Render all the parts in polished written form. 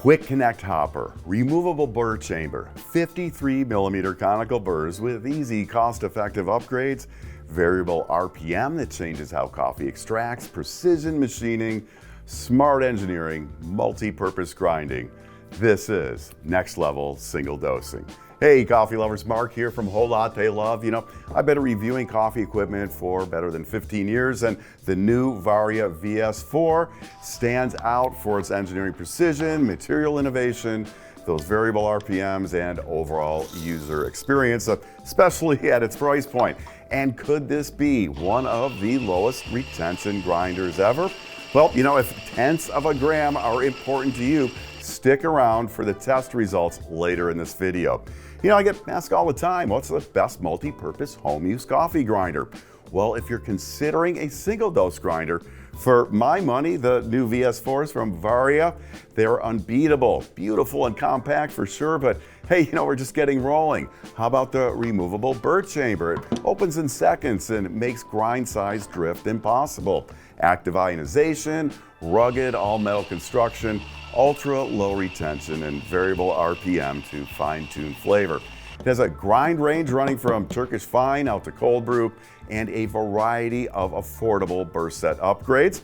Quick connect hopper, removable burr chamber, 53mm conical burrs with easy, cost-effective upgrades, variable RPM that changes how coffee extracts, precision machining, smart engineering, multi-purpose grinding. This is next level single dosing. Hey coffee lovers, Marc here from Whole Latte Love. You know, I've been reviewing coffee equipment for better than 15 years, and the new Varia VS4 stands out for its engineering precision, material innovation, those variable RPMs, and overall user experience, especially at its price point. And could this be one of the lowest retention grinders ever? Well, you know, if tenths of a gram are important to you, stick around for the test results later in this video. You know, I get asked all the time, what's the best multi-purpose home use coffee grinder? Well, if you're considering a single dose grinder, for my money, the new VS4s from Varia, they're unbeatable. Beautiful and compact for sure, but hey, you know, we're just getting rolling. How about the removable burr chamber? It opens in seconds and makes grind size drift impossible. Active ionization, rugged all-metal construction, ultra low retention, and variable RPM to fine-tune flavor. It has a grind range running from Turkish fine out to cold brew and a variety of affordable burr set upgrades.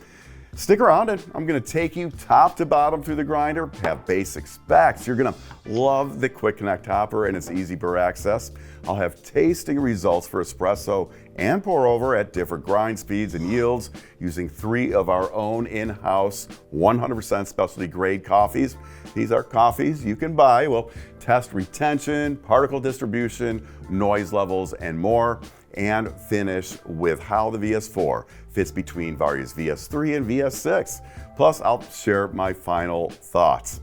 Stick around and I'm going to take you top to bottom through the grinder, have basic specs. You're going to love the quick connect hopper and its easy burr access. I'll have tasting results for espresso and pour over at different grind speeds and yields using 3 of our own in-house 100% specialty grade coffees. These are coffees you can buy. We'll test retention, particle distribution, noise levels, and more, and finish with how the VS4 fits between Varia's VS3 and VS6. Plus, I'll share my final thoughts.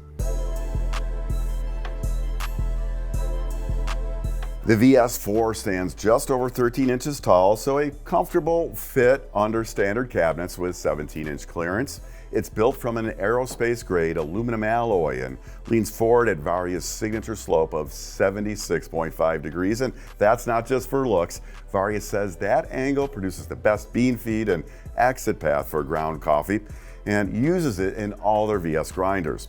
The VS4 stands just over 13 inches tall, so a comfortable fit under standard cabinets with 17-inch clearance. It's built from an aerospace-grade aluminum alloy and leans forward at Varia's signature slope of 76.5 degrees, and that's not just for looks. Varia says that angle produces the best bean feed and exit path for ground coffee and uses it in all their VS grinders.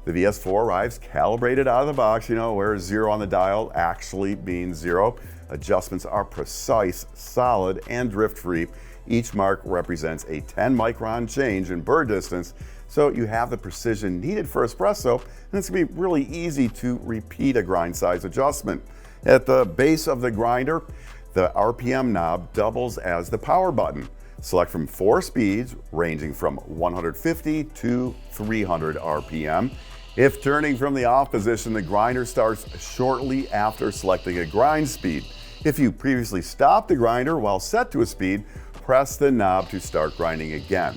The VS4 arrives calibrated out of the box, you know, where 0 on the dial actually means 0. Adjustments are precise, solid, and drift-free. Each mark represents a 10 micron change in burr distance, so you have the precision needed for espresso, and it's going to be really easy to repeat a grind size adjustment. At the base of the grinder, the RPM knob doubles as the power button. Select from 4 speeds, ranging from 150 to 300 RPM. If turning from the off position, the grinder starts shortly after selecting a grind speed. If you previously stopped the grinder while set to a speed, press the knob to start grinding again.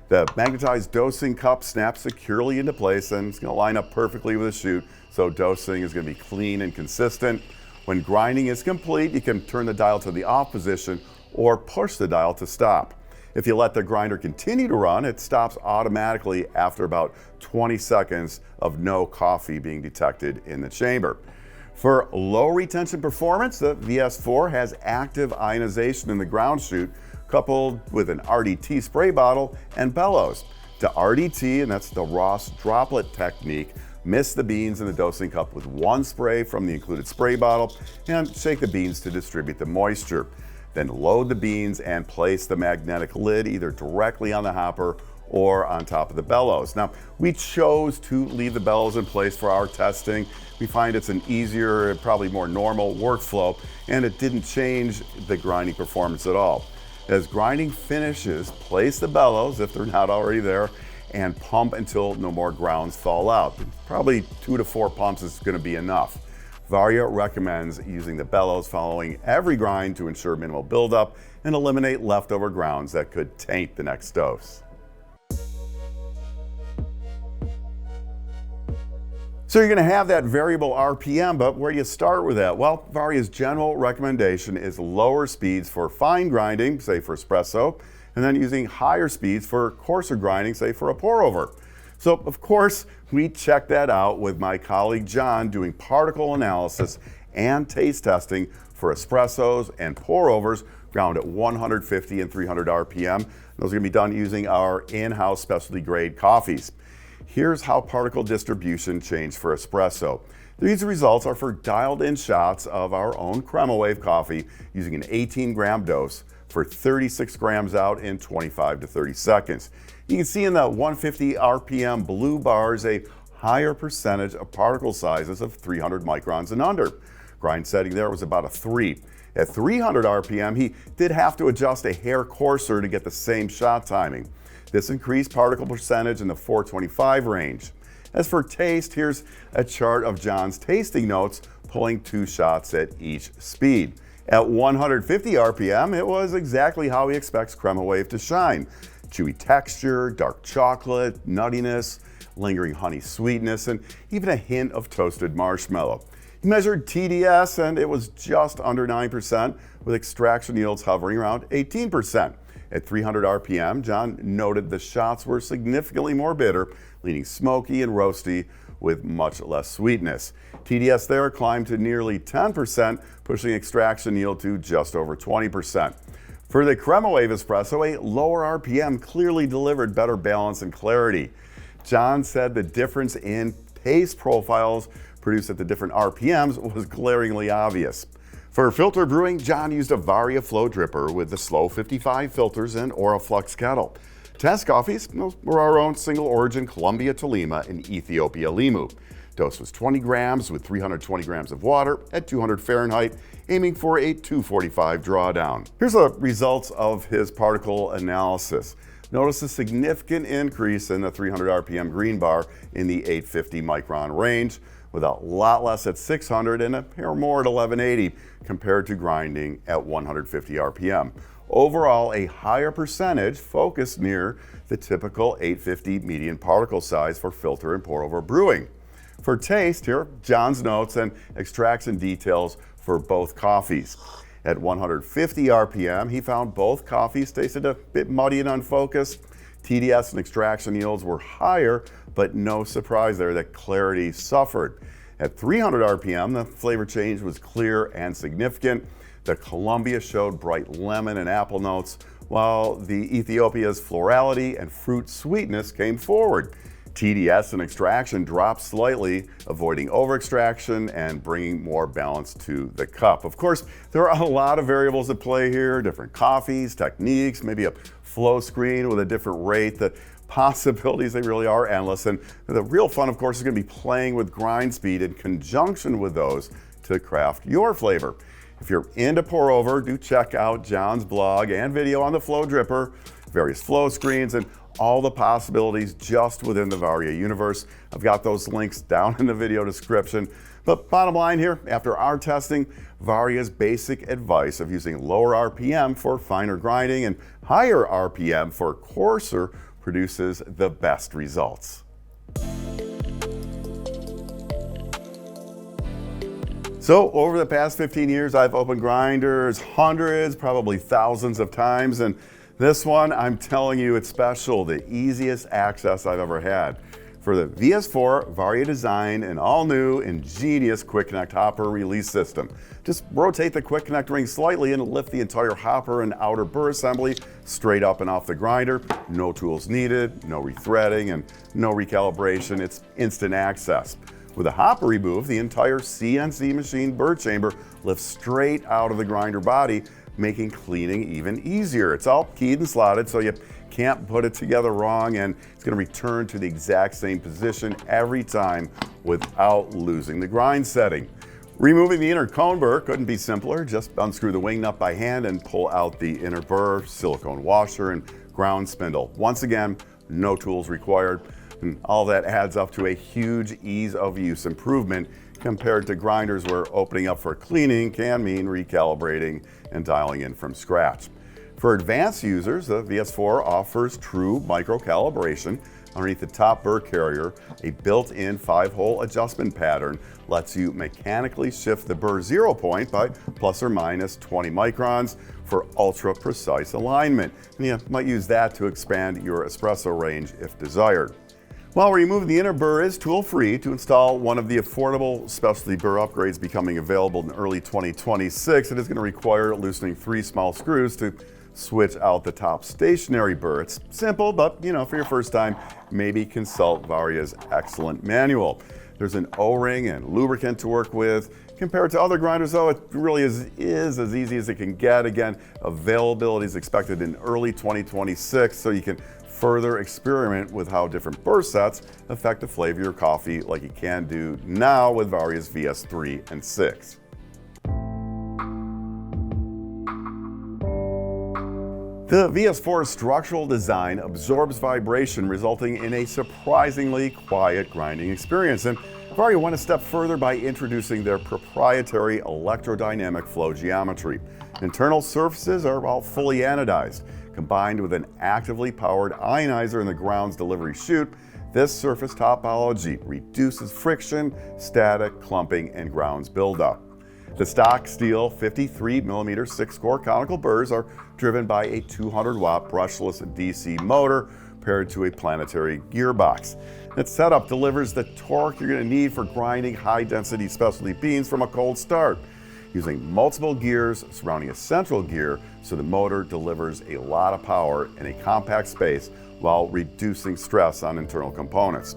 The magnetized dosing cup snaps securely into place and it's going to line up perfectly with the chute, so dosing is going to be clean and consistent. When grinding is complete, you can turn the dial to the off position or push the dial to stop. If you let the grinder continue to run, it stops automatically after about 20 seconds of no coffee being detected in the chamber. For low retention performance, the VS4 has active ionization in the ground chute, coupled with an RDT spray bottle and bellows. To RDT, and that's the Ross droplet technique, mist the beans in the dosing cup with 1 spray from the included spray bottle and shake the beans to distribute the moisture. Then load the beans and place the magnetic lid either directly on the hopper or on top of the bellows. Now, we chose to leave the bellows in place for our testing. We find it's an easier, probably more normal workflow, and it didn't change the grinding performance at all. As grinding finishes, place the bellows, if they're not already there, and pump until no more grounds fall out. Probably 2 to 4 pumps is going to be enough. Varia recommends using the bellows following every grind to ensure minimal buildup and eliminate leftover grounds that could taint the next dose. So you're going to have that variable RPM, but where do you start with that? Well, Varia's general recommendation is lower speeds for fine grinding, say for espresso, and then using higher speeds for coarser grinding, say for a pour over. So of course, we checked that out with my colleague John doing particle analysis and taste testing for espressos and pour overs ground at 150 and 300 RPM. Those are going to be done using our in-house specialty grade coffees. Here's how particle distribution changed for espresso. These results are for dialed-in shots of our own Crema Wave coffee using an 18-gram dose for 36 grams out in 25 to 30 seconds. You can see in the 150 RPM blue bars a higher percentage of particle sizes of 300 microns and under. Grind setting there was about a 3. At 300 RPM, he did have to adjust a hair coarser to get the same shot timing. This increased particle percentage in the 425 range. As for taste, here's a chart of John's tasting notes, pulling 2 shots at each speed. At 150 RPM, it was exactly how he expects Crema Wave to shine. Chewy texture, dark chocolate, nuttiness, lingering honey sweetness, and even a hint of toasted marshmallow. He measured TDS and it was just under 9%, with extraction yields hovering around 18%. At 300 RPM, John noted the shots were significantly more bitter, leaning smoky and roasty with much less sweetness. TDS there climbed to nearly 10%, pushing extraction yield to just over 20%. For the Crema Wave espresso, a lower RPM clearly delivered better balance and clarity. John said the difference in taste profiles produced at the different RPMs was glaringly obvious. For filter brewing, John used a Varia flow dripper with the slow 55 filters and Oraflux kettle. Test coffees were our own single origin Colombia Tolima and Ethiopia Limu. Dose was 20 grams with 320 grams of water at 200 Fahrenheit, aiming for a 245 drawdown. Here's the results of his particle analysis. Notice a significant increase in the 300 RPM green bar in the 850 micron range, with a lot less at 600 and a hair more at 1180 compared to grinding at 150 RPM. Overall, a higher percentage focused near the typical 850 median particle size for filter and pour over brewing. For taste, here are John's notes and extraction details for both coffees. At 150 RPM, he found both coffees tasted a bit muddy and unfocused. TDS and extraction yields were higher, but no surprise there that clarity suffered. At 300 RPM, the flavor change was clear and significant. The Colombia showed bright lemon and apple notes, while the Ethiopia's florality and fruit sweetness came forward. TDS and extraction dropped slightly, avoiding over-extraction and bringing more balance to the cup. Of course, there are a lot of variables at play here, different coffees, techniques, maybe a flow screen with a different rate. The possibilities, they really are endless. And the real fun, of course, is going to be playing with grind speed in conjunction with those to craft your flavor. If you're into pour over, do check out John's blog and video on the flow dripper, various flow screens, and all the possibilities just within the Varia universe. I've got those links down in the video description. But bottom line here, after our testing, Varia's basic advice of using lower RPM for finer grinding and higher RPM for coarser produces the best results. So over the past 15 years, I've opened grinders hundreds, probably thousands of times, and this one, I'm telling you, it's special, the easiest access I've ever had. For the VS4, Varia designed an all-new, ingenious Quick Connect hopper release system. Just rotate the Quick Connect ring slightly and lift the entire hopper and outer burr assembly straight up and off the grinder. No tools needed, no rethreading, and no recalibration. It's instant access. With the hopper removed, the entire CNC machine burr chamber lifts straight out of the grinder body, making cleaning even easier. It's all keyed and slotted, so you can't put it together wrong, and it's going to return to the exact same position every time without losing the grind setting. Removing the inner cone burr couldn't be simpler. Just unscrew the wing nut by hand and pull out the inner burr, silicone washer, and ground spindle. Once again, no tools required, and all that adds up to a huge ease of use improvement compared to grinders where opening up for cleaning can mean recalibrating and dialing in from scratch. For advanced users, the VS4 offers true micro calibration. Underneath the top burr carrier, a built-in 5-hole adjustment pattern lets you mechanically shift the burr 0 point by plus or minus 20 microns for ultra-precise alignment. And you might use that to expand your espresso range if desired. While removing the inner burr is tool-free, to install one of the affordable specialty burr upgrades becoming available in early 2026, it is going to require loosening 3 small screws to switch out the top stationary burr. It's simple, but for your first time, maybe consult Varia's excellent manual. There's an O-ring and lubricant to work with. Compared to other grinders though, it really is as easy as it can get. Again, availability is expected in early 2026, so you can further experiment with how different burr sets affect the flavor of your coffee like you can do now with Varia's VS3 and 6. The VS4 structural design absorbs vibration, resulting in a surprisingly quiet grinding experience. And Varia went a step further by introducing their proprietary electrodynamic flow geometry. Internal surfaces are all fully anodized. Combined with an actively powered ionizer in the ground's delivery chute, this surface topology reduces friction, static, clumping, and grounds buildup. The stock steel 53mm 6-core conical burrs are driven by a 200-watt brushless DC motor paired to a planetary gearbox. That setup delivers the torque you're going to need for grinding high-density specialty beans from a cold start, using multiple gears surrounding a central gear so the motor delivers a lot of power in a compact space while reducing stress on internal components.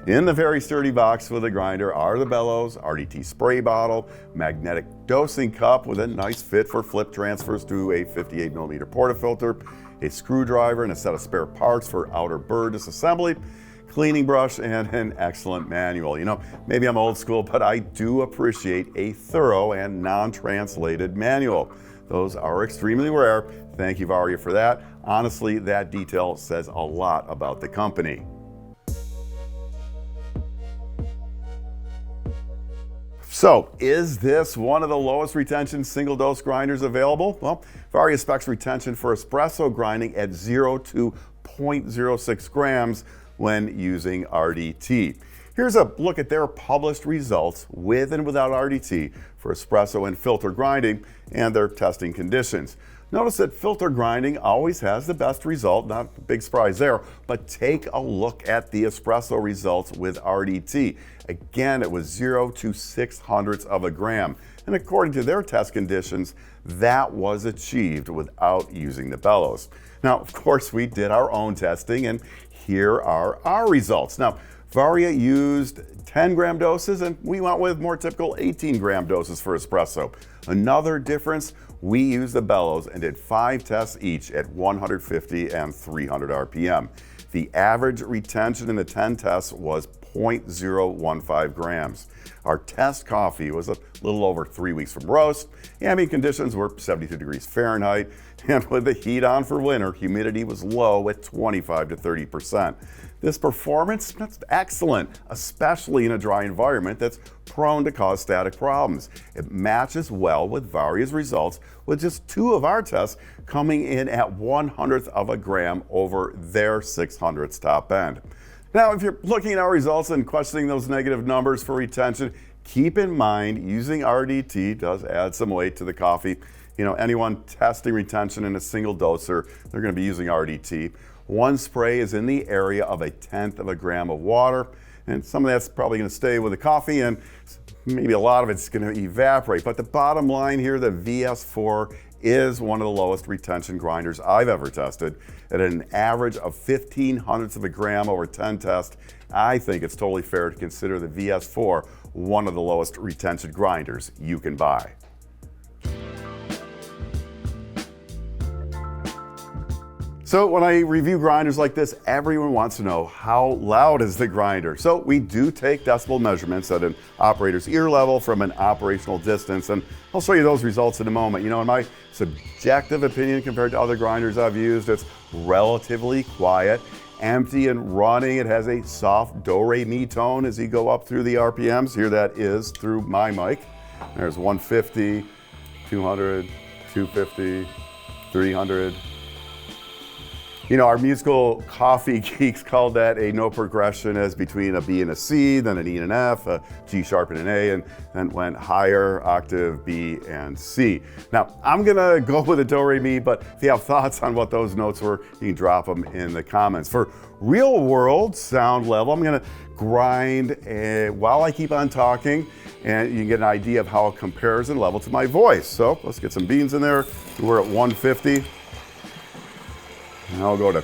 In the very sturdy box with the grinder are the bellows, RDT spray bottle, magnetic dosing cup with a nice fit for flip transfers to a 58mm portafilter, a screwdriver and a set of spare parts for outer burr disassembly, cleaning brush, and an excellent manual. Maybe I'm old school, but I do appreciate a thorough and non-translated manual. Those are extremely rare. Thank you, Varia, for that. Honestly, that detail says a lot about the company. So, is this one of the lowest retention single-dose grinders available? Well, Varia specs retention for espresso grinding at 0 to 0.06 grams when using RDT. Here's a look at their published results with and without RDT for espresso and filter grinding and their testing conditions. Notice that filter grinding always has the best result, not a big surprise there, but take a look at the espresso results with RDT. Again, it was 0 to 0.06 of a gram. And according to their test conditions, that was achieved without using the bellows. Now, of course, we did our own testing, and here are our results. Now, Varia used 10-gram doses, and we went with more typical 18-gram doses for espresso. Another difference, we used the bellows and did 5 tests each at 150 and 300 RPM. The average retention in the 10 tests was 0.015 grams. Our test coffee was a little over 3 weeks from roast. Ambient conditions were 72 degrees Fahrenheit, and with the heat on for winter, humidity was low at 25 to 30%. This performance, that's excellent, especially in a dry environment that's prone to cause static problems. It matches well with Varia's results, with just 2 of our tests coming in at 1/100th of a gram over their 600th top end. Now, if you're looking at our results and questioning those negative numbers for retention, keep in mind using RDT does add some weight to the coffee. Anyone testing retention in a single doser, they're going to be using RDT. 1 spray is in the area of 1/10 of a gram of water, and some of that's probably going to stay with the coffee, and maybe a lot of it's going to evaporate. But the bottom line here, the VS4 is one of the lowest retention grinders I've ever tested. At an average of 0.15 of a gram over 10 tests, I think it's totally fair to consider the VS4 one of the lowest retention grinders you can buy. So when I review grinders like this, everyone wants to know how loud is the grinder. So we do take decibel measurements at an operator's ear level from an operational distance, and I'll show you those results in a moment. In my subjective opinion, compared to other grinders I've used, it's relatively quiet, empty and running. It has a soft do-re-mi tone as you go up through the RPMs. Here that is through my mic. There's 150, 200, 250, 300. Our musical coffee geeks called that a no progression, as between a B and a C, then an E and an F, a G sharp and an A, and then went higher, octave, B and C. Now, I'm gonna go with a do-re-mi, but if you have thoughts on what those notes were, you can drop them in the comments. For real world sound level, I'm gonna grind while I keep on talking, and you can get an idea of how it compares in level to my voice. So let's get some beans in there. We're at 150. And I'll go to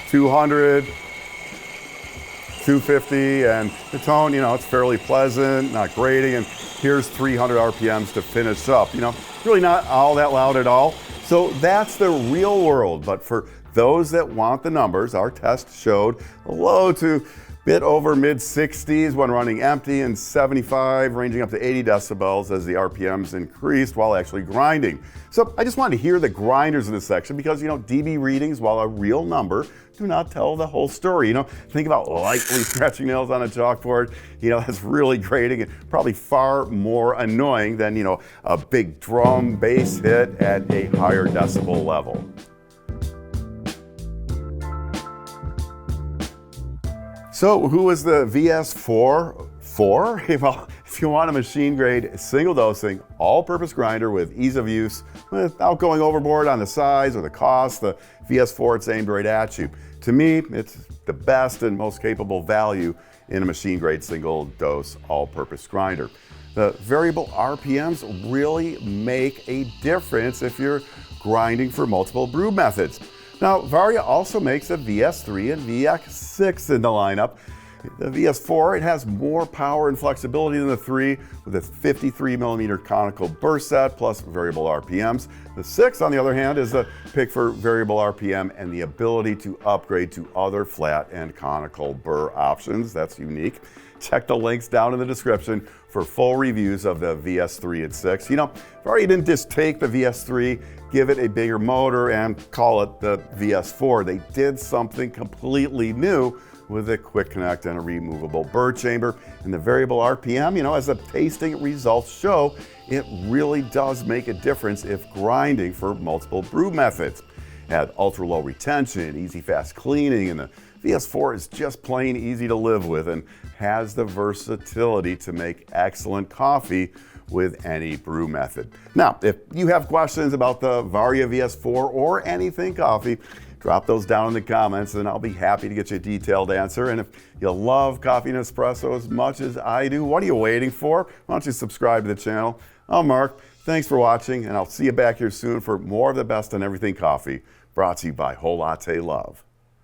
200, 250, and the tone, you know, it's fairly pleasant, not grating, and here's 300 RPMs to finish up. You know, really not all that loud at all. So that's the real world, but for those that want the numbers, our test showed low to bit over mid 60s when running empty and 75, ranging up to 80 decibels as the RPMs increased while actually grinding. So I just wanted to hear the grinders in this section because, you know, dB readings, while a real number, do not tell the whole story. You know, think about lightly scratching nails on a chalkboard. You know, that's really grating and probably far more annoying than, you know, a big drum bass hit at a higher decibel level. So who is the VS4 for? Well, if you want a machine grade, single dosing, all-purpose grinder with ease of use, without going overboard on the size or the cost, the VS4, it's aimed right at you. To me, it's the best and most capable value in a machine grade single dose all-purpose grinder. The variable RPMs really make a difference if you're grinding for multiple brew methods. Now, Varia also makes a VS3 and VS6 in the lineup. The VS4, it has more power and flexibility than the 3 with a 53mm conical burst set plus variable RPMs. The 6, on the other hand, is the pick for variable RPM and the ability to upgrade to other flat and conical burr options. That's unique. Check the links down in the description for full reviews of the VS3 and 6. You know, Varia didn't just take the VS3, give it a bigger motor, and call it the VS4. They did something completely new with a quick connect and a removable burr chamber. And the variable RPM, you know, as the tasting results show, it really does make a difference if grinding for multiple brew methods. Had ultra low retention, easy fast cleaning, and the VS4 is just plain easy to live with and has the versatility to make excellent coffee with any brew method. Now, if you have questions about the Varia VS4 or anything coffee, drop those down in the comments and I'll be happy to get you a detailed answer. And if you love coffee and espresso as much as I do, what are you waiting for? Why don't you subscribe to the channel? I'm Mark. Thanks for watching, and I'll see you back here soon for more of the best on everything coffee, brought to you by Whole Latte Love.